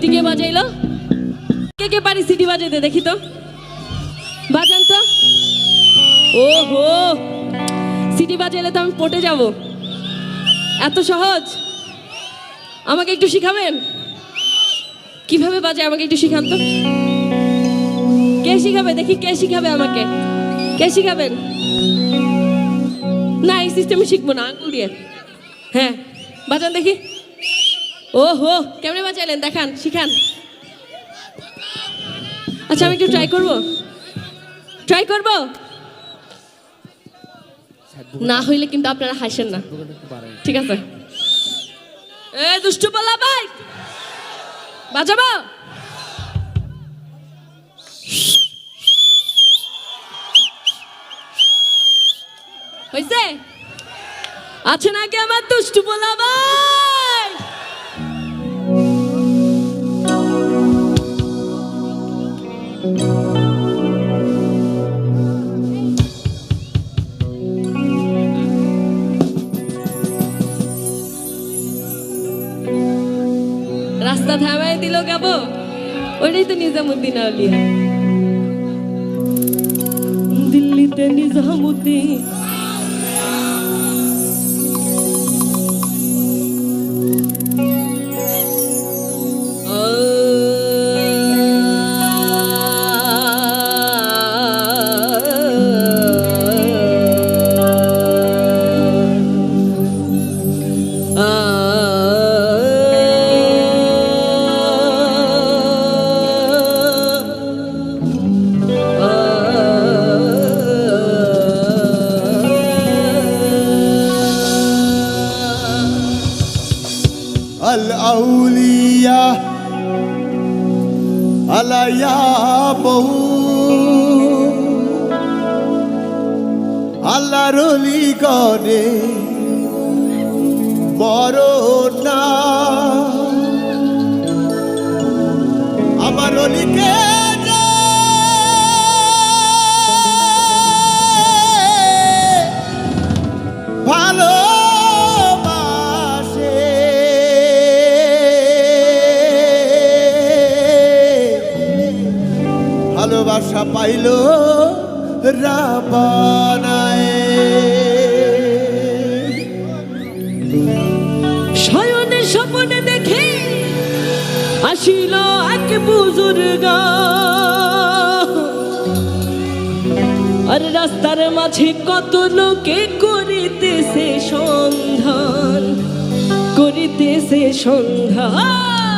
City কে বাজাইলো? কে কে পারি city বাজাইতে দেখি তো, বাজান তো। ওহো, সিটি বাজাইলে তো আমি পটে যাব। এত সহজ? আমাকে একটু শিখাবেন কিভাবে বাজায়? আমাকে একটু শিখান তো। কে শিখাবে দেখি? কে শিখাবে আমাকে? কে শিখাবেন? না, এই সিস্টেমে শিখবো না, আঙ্গুল দিয়ে। হ্যাঁ, বাজান দেখি। ওহো, কেমনে বাজাইলেন দেখান, শিখান। আচ্ছা, আমি একটু ট্রাই করবো। না হইলে কিন্তু আপনারা হাসেন না, ঠিক আছে? এ দুষ্টু বলা ভাই, বাজাবো? হইছে? আছে নাকি আমার দুষ্টু বলা ভাই? রাস্তা থামাই দিল গাবো, ওইটাই তো নিজামুদ্দিন আউলিয়া। দিল্লিতে নিজামুদ্দিন, আউলিয়া আলাইয়া বহু আল্লাহর ওলি গনে মরণ না। আমার ওলিকে ভালো ভালোবাসা পাইল রাবানায়। শয়নে স্বপ্নে দেখে আসিল এক বুজুর্গ, আর রাস্তার মাঝে কত লোকে করিতেছে সন্ধান, করিতেছে সন্ধান।